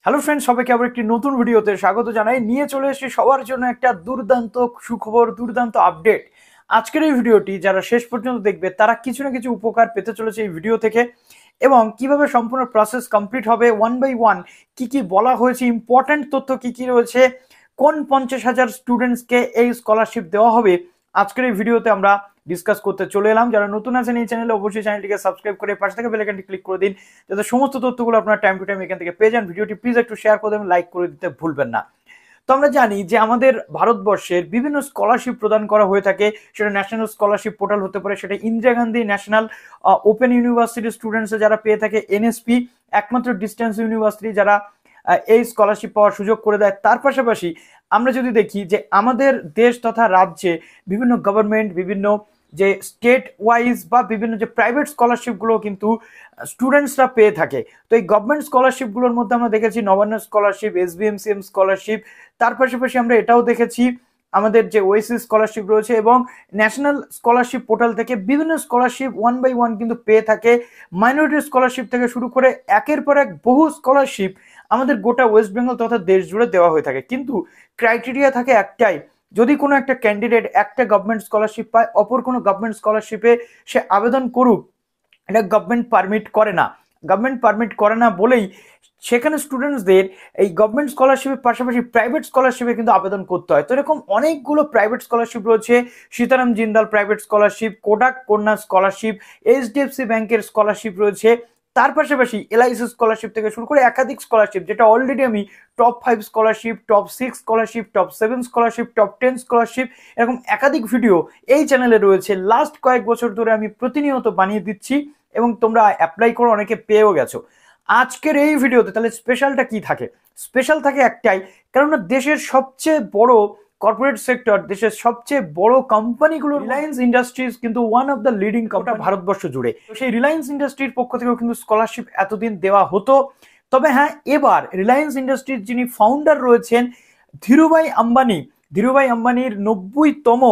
Hello friends, সবাইকে আবার একটি নতুন ভিডিওতে স্বাগত জানাই। নিয়ে চলে এসেছি সবার জন্য একটা দুর্দান্ত সুখবর, দুর্দান্ত আপডেট। আজকের এই ভিডিওটি যারা শেষ পর্যন্ত দেখবে তারা কিছু না কিছু উপকার পেতে চলেছে এই ভিডিও থেকে, এবং কিভাবে সম্পূর্ণ প্রসেস কমপ্লিট হবে, ওয়ান বাই ওয়ান কি কি বলা হয়েছে, ইম্পর্ট্যান্ট তথ্য কি কি রয়েছে, কোন 50,000 স্টুডেন্টসকে এই স্কলারশিপ দেওয়া হবে, আজকের এই ভিডিওতে আমরা ডিসকাস করতে চলে এলাম। যারা নতুন আছেন এই চ্যানেলে, অবশ্যই চ্যানেলটিকে সাবস্ক্রাইব করে পাশে থেকে বেল আইকনটি ক্লিক করে দিন, যাতে সমস্ত তথ্যগুলো আপনারা টাইম টু টাইম এখান থেকে পেয়ে যান। ভিডিওটি প্লিজ একটু শেয়ার করে দেবেন, লাইক করে দিতে ভুলবেন না। তো আমরা জানি যে আমাদের ভারতবর্ষের বিভিন্ন স্কলারশিপ প্রদান করা হয়ে থাকে, সেটা ন্যাশনাল স্কলারশিপ পোর্টাল হতে পারে, সেটা Indira Gandhi national open university students যারা পেয়ে থাকে, এনএসপি একমাত্র ডিস্টেন্স ইউনিভার্সিটি যারা এই স্কলারশিপ পাওয়ার সুযোগ করে দেয়। তার পাশাপাশি আমরা যদি দেখি যে আমাদের দেশ তথা রাজ্যে বিভিন্ন গভর্নমেন্ট, বিভিন্ন যে স্টেট ওয়াইজ বা বিভিন্ন যে প্রাইভেট স্কলারশিপগুলো কিন্তু স্টুডেন্টসরা পেয়ে থাকে। তো এই গভর্নমেন্ট স্কলারশিপগুলোর মধ্যে আমরা দেখেছি নবান্ন স্কলারশিপ, svmcm স্কলারশিপ, তার পাশাপাশি আমরা এটাও দেখেছি আমাদের যে ওয়েসিস স্কলারশিপ রয়েছে, এবং ন্যাশনাল স্কলারশিপ পোর্টাল থেকে বিভিন্ন স্কলারশিপ ওয়ান বাই ওয়ান কিন্তু পেয়ে থাকে। মাইনরিটি স্কলারশিপ থেকে শুরু করে একের পর এক বহু স্কলারশিপ আমাদের গোটা ওয়েস্ট বেঙ্গল তথা দেশ জুড়ে দেওয়া হয়ে থাকে। কিন্তু ক্রাইটেরিয়া থাকে একটাই, যদি কোনো একটা ক্যান্ডিডেট একটা গভর্নমেন্ট স্কলারশিপ পায়, অপর কোনো গভর্নমেন্ট স্কলারশিপে সে আবেদন করুক, এটা গভর্নমেন্ট পারমিট করে না। গভর্নমেন্ট পারমিট করে না বলেই সেখানে স্টুডেন্টসদের এই গভর্নমেন্ট স্কলারশিপের পাশাপাশি প্রাইভেট স্কলারশিপে কিন্তু আবেদন করতে হয়। তো এরকম অনেকগুলো প্রাইভেট স্কলারশিপ রয়েছে, সীতারাম জিন্দাল প্রাইভেট স্কলারশিপ, কোটাক কন্যা স্কলারশিপ, এইচডিএফসি ব্যাংকের স্কলারশিপ রয়েছে, তার পাশাপাশি এলআইসি স্কলারশিপ থেকে শুরু করে একাধিক স্কলারশিপ, যেটা অলরেডি আমি top 5 scholarship, top 6 scholarship, top 7 scholarship, top 10 scholarship, এরকম একাধিক ভিডিও এই চ্যানেলে রয়েছে। লাস্ট কয়েক বছর ধরে আমি প্রতিনিয়ত বানিয়ে দিচ্ছি এবং তোমরা অ্যাপ্লাই করে অনেকে পেয়েও গেছো। আজকের এই ভিডিওতে তাহলে স্পেশালটা কি থাকে? স্পেশাল থাকে একটাই, কেননা দেশের সবচেয়ে বড় কর্পোরেট সেক্টর, দেশের সবচেয়ে বড় কোম্পানিগুলো রিলায়েন্স ইন্ডাস্ট্রিজ কিন্তু one of the leading company Bharatvarsha জুড়ে। তো সেই রিলায়েন্স ইন্ডাস্ট্রির পক্ষ থেকেও কিন্তু স্কলারশিপ এতদিন দেওয়া হতো। তবে হ্যাঁ, এবার রিলায়েন্স ইন্ডাস্ট্রির যিনি ফাউন্ডার রয়েছেন ধীরুভাই আম্বানির 90তম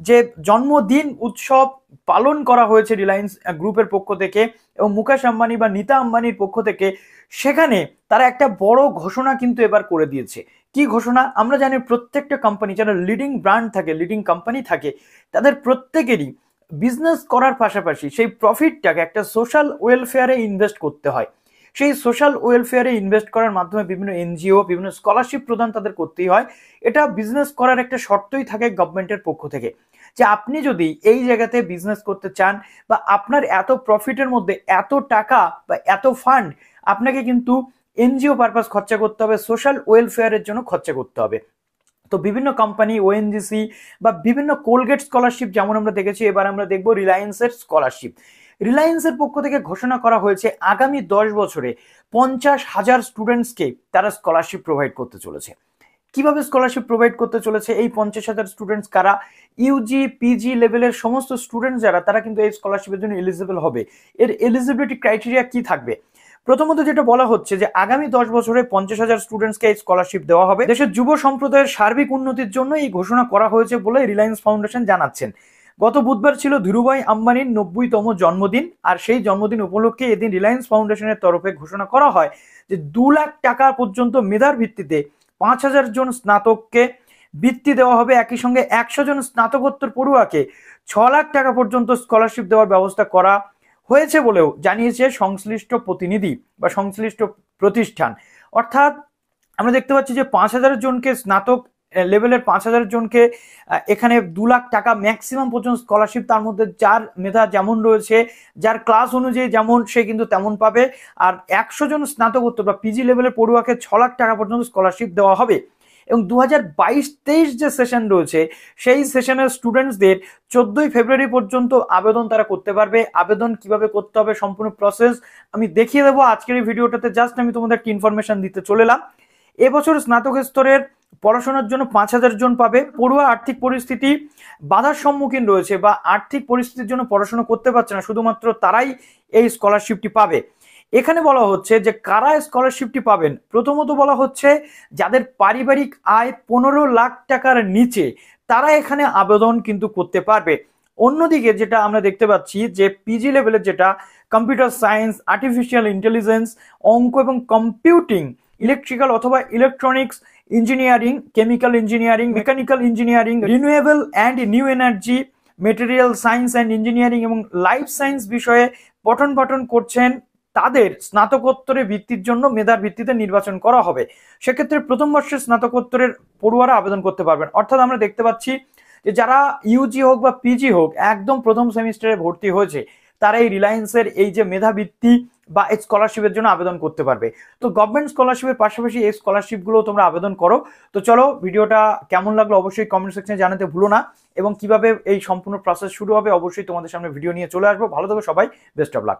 যে জন্মদিন উৎসব পালন করা হয়েছে রিলায়েন্স গ্রুপের পক্ষ থেকে এবং মুকেশ আম্বানি বা নীতা আম্বানির পক্ষ থেকে, সেখানে তারা একটা বড় ঘোষণা কিন্তু এবার করে দিয়েছে। কি ঘোষণা? আমরা জানি প্রত্যেকটা কোম্পানি যারা লিডিং ব্র্যান্ড থাকে, লিডিং কোম্পানি থাকে, তাদের প্রত্যেকেরই বিজনেস করার পাশাপাশি সেই প্রফিটটাকে একটা সোশ্যাল ওয়েলফেয়ারে ইনভেস্ট করতে হয়। সেই সোশ্যাল ওয়েলফেয়ারে ইনভেস্ট করার মাধ্যমে বিভিন্ন এনজিও, বিভিন্ন স্কলারশিপ প্রদান তাদের করতেই হয়। এটা বিজনেস করার একটা শর্তই থাকে গভর্নমেন্টের পক্ষ থেকে, যে আপনি যদি এই জায়গাতে বিজনেস করতে চান বা আপনার এত প্রফিটের মধ্যে এত টাকা বা এত ফান্ড আপনাকে কিন্তু এনজিও পারপাস খরচা করতে হবে, সোশ্যাল ওয়েলফেয়ারের জন্য খরচা করতে হবে। তো বিভিন্ন কোম্পানি, ওএনজিসি বা বিভিন্ন কোলগেট স্কলারশিপ যেমন আমরা দেখেছি, এবার আমরা দেখবো রিলায়েন্সের স্কলারশিপ। রিলায়েন্সের পক্ষ থেকে ঘোষণা করা হয়েছে আগামী 10 বছরে 50,000 স্টুডেন্টসকে তারা স্কলারশিপ প্রোভাইড করতে চলেছে। কিভাবে স্কলারশিপ প্রোভাইড করতে চলেছে? এই 50,000 স্টুডেন্টস কারা? ইউজি পিজি লেভেলের সমস্ত স্টুডেন্টস যারা, তারা কিন্তু এই স্কলারশিপের জন্য এলিজিবল হবে। এর এলিজিবিলিটি ক্রাইটেরিয়া কি থাকবে? প্রথমত যেটা বলা হচ্ছে যে আগামী 10 বছরে 50,000 স্টুডেন্টসকে এই স্কলারশিপ দেওয়া হবে। দেশের যুব সম্প্রদায়ের সার্বিক উন্নতির জন্য এই ঘোষণা করা হয়েছে বলে রিলায়েন্স ফাউন্ডেশন জানাচ্ছেন। গত বুধবার ছিল ধীরুভাই আম্বানির 90তম জন্মদিন, আর সেই জন্মদিন উপলক্ষে এদিন রিলায়েন্স ফাউন্ডেশনের তরফে ঘোষণা করা হয় যে 2 লাখ টাকা পর্যন্ত মেধার ভিত্তিতে 5,000 জন স্নাতককে বৃত্তি দেওয়া হবে। একই সঙ্গে 100 জন স্নাতকোত্তর পড়ুয়াকে 6 লাখ টাকা পর্যন্ত স্কলারশিপ দেওয়ার ব্যবস্থা করা হয়েছে বলেও জানিয়েছে সংশ্লিষ্ট প্রতিনিধি বা সংশ্লিষ্ট প্রতিষ্ঠান। অর্থাৎ আমরা দেখতে পাচ্ছি যে 5,000 জনকে, স্নাতক লেভেলের 5,000 জনকে এখানে 2 লাখ টাকা ম্যাক্সিমাম পর্যন্ত স্কলারশিপ, তার মধ্যে যার মেধা যেমন রয়েছে, যার ক্লাস অনুযায়ী যেমন, সে কিন্তু তেমন পাবে। আর 100 জন স্নাতকোত্তর বা পিজি লেভেলের পড়ুয়াকে 6 লাখ টাকা পর্যন্ত স্কলারশিপ দেওয়া হবে। এবং 2022-23 যে সেশন রয়েছে, সেই সেশনের স্টুডেন্টসদের 14ই ফেব্রুয়ারি পর্যন্ত আবেদন তারা করতে পারবে। আবেদন কিভাবে করতে হবে সম্পূর্ণ প্রসেস আমি দেখিয়ে দেবো আজকের এই ভিডিওটাতে। জাস্ট আমি তোমাদের একটা ইনফরমেশন দিতে চলে এলাম। এবছর স্নাতক স্তরের পড়াশোনার জন্য 5,000 জন পাবে। পড়ুয়া আর্থিক পরিস্থিতি বাধার সম্মুখীন রয়েছে বা আর্থিক পরিস্থিতির জন্য পড়াশোনা করতে পারছে না, শুধুমাত্র তারাই এই স্কলারশিপটি পাবে। এখানে বলা হচ্ছে যে কারা স্কলারশিপটি পাবেন। প্রথমত বলা হচ্ছে যাদের পারিবারিক আয় 15 লাখ টাকার নিচে, তারা এখানে আবেদন কিন্তু করতে পারবে। অন্যদিকে যেটা আমরা দেখতে পাচ্ছি যে পিজি লেভেলের যেটা কম্পিউটার সায়েন্স, আর্টিফিশিয়াল ইন্টেলিজেন্স, অঙ্ক এবং কম্পিউটিং, ইলেকট্রিক্যাল অথবা electronics engineering, chemical engineering, mechanical engineering, renewable and new energy, material science and engineering এবং লাইফ সায়েন্স বিষয়ে পঠন পাঠন করছেন, তাদের স্নাতকোত্তরের ভিত্তির জন্য মেধার ভিত্তিতে নির্বাচন করা হবে। সেক্ষেত্রে প্রথম বর্ষের স্নাতকোত্তরের পড়ুয়ারা আবেদন করতে পারবেন। অর্থাৎ আমরা দেখতে পাচ্ছি যে যারা ইউজি হোক বা পিজি হোক একদম প্রথম সেমিস্টারে ভর্তি হয়েছে, তারা এই রিলায়েন্সের এই যে মেধাবৃত্তি বা এই স্কলারশিপের জন্য আবেদন করতে পারবে। তো গভর্নমেন্ট স্কলারশিপের পাশাপাশি এই স্কলারশিপগুলো তোমরা আবেদন করো। তো চলো, ভিডিওটা কেমন লাগলো অবশ্যই কমেন্ট সেকশনে জানাতে ভুলো না, এবং কিভাবে এই সম্পূর্ণ প্রসেস শুরু হবে অবশ্যই তোমাদের সামনে ভিডিও নিয়ে চলে আসবো। ভালো থেকো সবাই, বেস্ট অফ লাক।